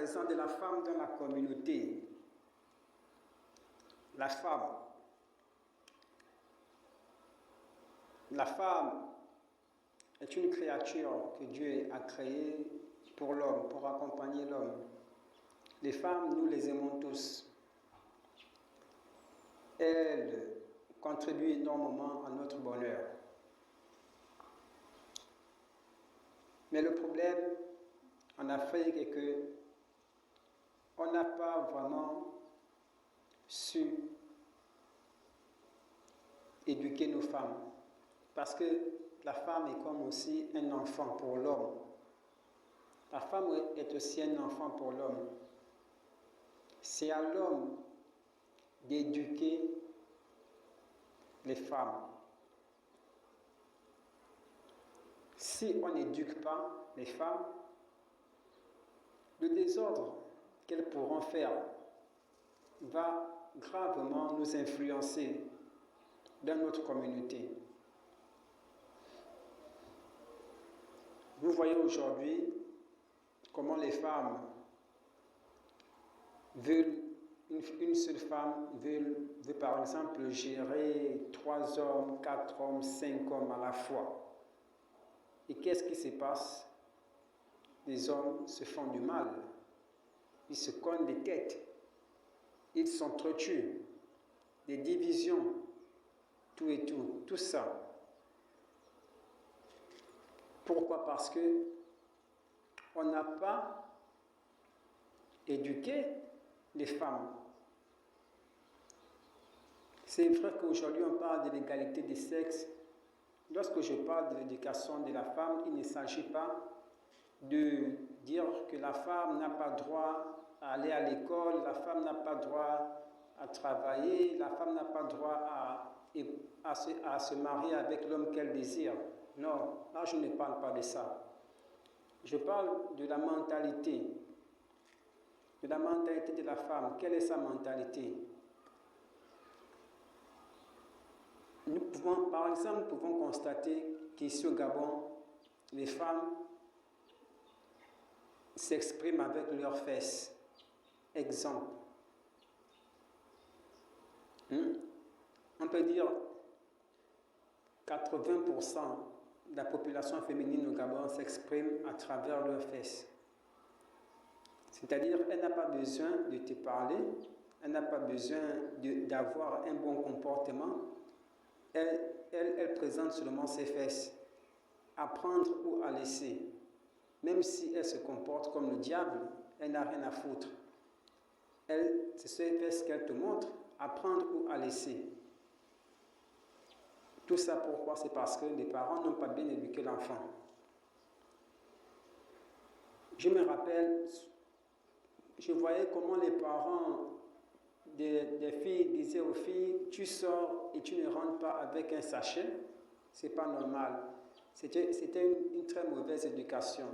présent de la femme dans la communauté. La femme est une créature que Dieu a créée pour l'homme, pour accompagner l'homme. Les femmes, nous les aimons tous. Elles contribuent énormément à notre bonheur. Mais le problème en Afrique est que on n'a pas vraiment su éduquer nos femmes. Parce que la femme est comme aussi un enfant pour l'homme. La femme est aussi un enfant pour l'homme. C'est à l'homme d'éduquer les femmes. Si on n'éduque pas les femmes, le désordre qu'elles pourront faire va gravement nous influencer dans notre communauté. Vous voyez aujourd'hui comment les femmes veulent, une seule femme veut par exemple gérer 3 hommes, 4 hommes, 5 hommes à la fois. Et qu'est-ce qui se passe? Les hommes se font du mal, ils se cognent les têtes, ils s'entretuent, des divisions, tout ça. Pourquoi? Parce que on n'a pas éduqué les femmes. C'est vrai qu'aujourd'hui on parle de l'égalité des sexes. Lorsque je parle de l'éducation de la femme, il ne s'agit pas de dire que la femme n'a pas droit à aller à l'école, la femme n'a pas droit à travailler, la femme n'a pas droit à se marier avec l'homme qu'elle désire. Non, là je ne parle pas de ça. Je parle de la mentalité de la femme. Quelle est sa mentalité? Nous pouvons, par exemple, constater qu'ici au Gabon, les femmes s'expriment avec leurs fesses. Exemple. On peut dire 80% de la population féminine au Gabon s'exprime à travers leurs fesses. C'est-à-dire, elle n'a pas besoin de te parler, elle n'a pas besoin d'avoir un bon comportement. Elle présente seulement ses fesses, à prendre ou à laisser. Même si elle se comporte comme le diable, elle n'a rien à foutre. C'est ses fesses qu'elle te montre, à prendre ou à laisser. Tout ça pourquoi? C'est parce que les parents n'ont pas bien éduqué l'enfant. Je me rappelle, je voyais comment les parents des filles disaient aux filles, tu sors et tu ne rentres pas avec un sachet, c'est pas normal. C'était une très mauvaise éducation.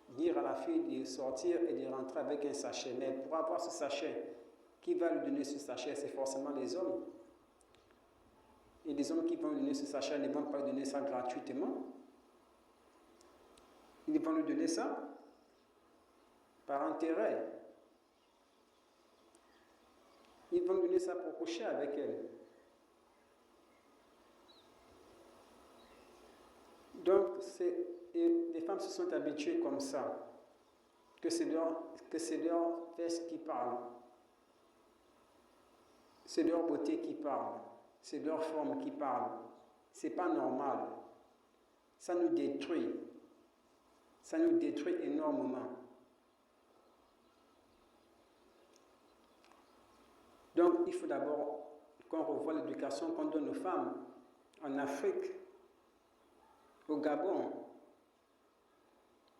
Dire à la fille de sortir et de rentrer avec un sachet. Mais pour avoir ce sachet, qui va lui donner ce sachet? C'est forcément les hommes. Et les hommes qui vont lui donner ce sachet ne vont pas lui donner ça gratuitement. Ils vont lui donner ça par intérêt. Ils vont lui donner ça pour coucher avec elle. Donc, les femmes se sont habituées comme ça, que c'est leur fesses qui parlent, c'est leur beauté qui parle, c'est leur forme qui parle. C'est pas normal. Ça nous détruit. Ça nous détruit énormément. Donc, il faut d'abord qu'on revoie l'éducation qu'on donne aux femmes en Afrique, au Gabon,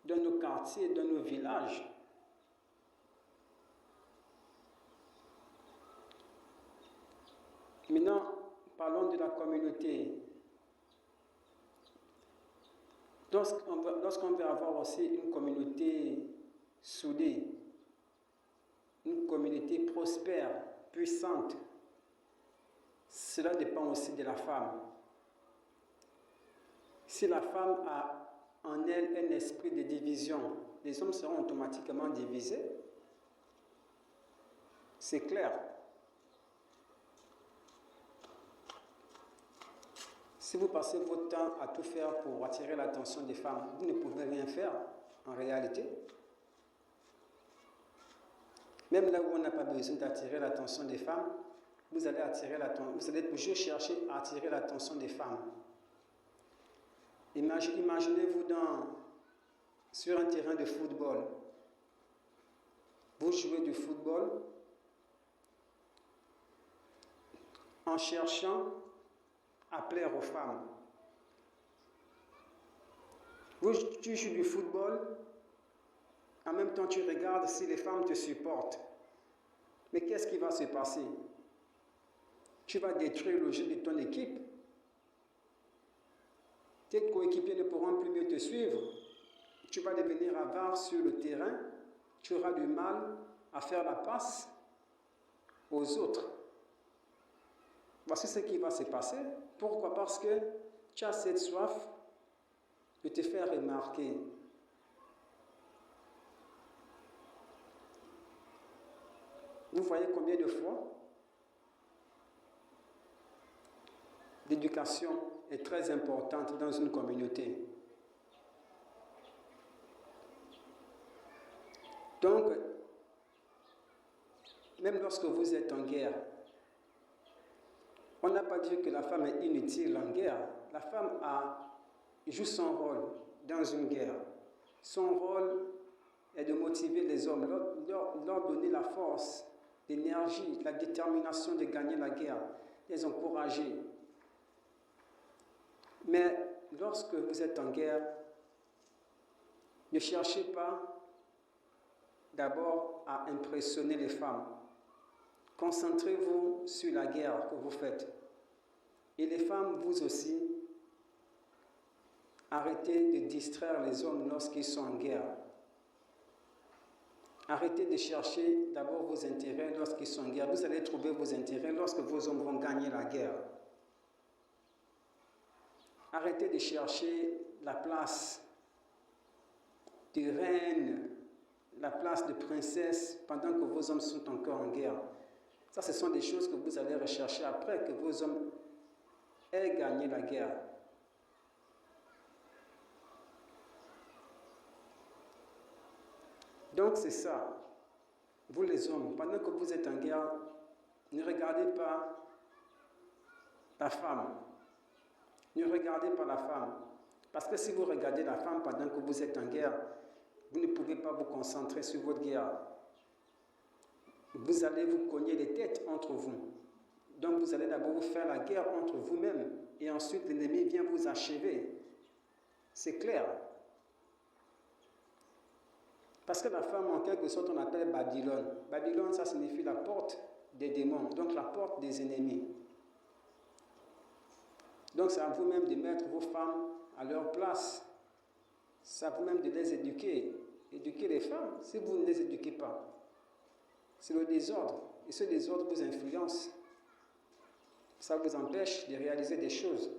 dans nos quartiers, dans nos villages. Maintenant, parlons de la communauté. Lorsqu'on veut avoir aussi une communauté soudée, une communauté prospère, puissante, cela dépend aussi de la femme. Si la femme a en elle un esprit de division, les hommes seront automatiquement divisés. C'est clair. Si vous passez votre temps à tout faire pour attirer l'attention des femmes, vous ne pouvez rien faire en réalité. Même là où on n'a pas besoin d'attirer l'attention des femmes, vous allez toujours chercher à attirer l'attention des femmes. Imaginez-vous sur un terrain de football. Vous jouez du football en cherchant à plaire aux femmes. Tu joues du football, en même temps tu regardes si les femmes te supportent. Mais qu'est-ce qui va se passer? Tu vas détruire le jeu de ton équipe. Tes coéquipiers ne pourront plus mieux te suivre. Tu vas devenir avare sur le terrain. Tu auras du mal à faire la passe aux autres. Voici ce qui va se passer. Pourquoi? Parce que tu as cette soif de te faire remarquer. Vous voyez combien de fois l'éducation est très importante dans une communauté. Donc, même lorsque vous êtes en guerre, on n'a pas dit que la femme est inutile en guerre. La femme joue son rôle dans une guerre. Son rôle est de motiver les hommes, leur donner la force, l'énergie, la détermination de gagner la guerre, les encourager. Mais lorsque vous êtes en guerre, ne cherchez pas d'abord à impressionner les femmes. Concentrez-vous sur la guerre que vous faites. Et les femmes, vous aussi, arrêtez de distraire les hommes lorsqu'ils sont en guerre. Arrêtez de chercher d'abord vos intérêts lorsqu'ils sont en guerre. Vous allez trouver vos intérêts lorsque vos hommes vont gagner la guerre. Arrêtez de chercher la place de reine, la place de princesse pendant que vos hommes sont encore en guerre. Ça, ce sont des choses que vous allez rechercher après que vos hommes aient gagné la guerre. Donc c'est ça. Vous les hommes, pendant que vous êtes en guerre, ne regardez pas la femme. Ne regardez pas la femme. Parce que si vous regardez la femme pendant que vous êtes en guerre, vous ne pouvez pas vous concentrer sur votre guerre. Vous allez vous cogner les têtes entre vous. Donc vous allez d'abord vous faire la guerre entre vous-même. Et ensuite l'ennemi vient vous achever. C'est clair. Parce que la femme, en quelque sorte, on appelle Babylone. Babylone, ça signifie la porte des démons, donc la porte des ennemis. Donc c'est à vous-même de mettre vos femmes à leur place. C'est à vous-même de les éduquer. Éduquer les femmes, si vous ne les éduquez pas. C'est le désordre. Et ce désordre vous influence. Ça vous empêche de réaliser des choses.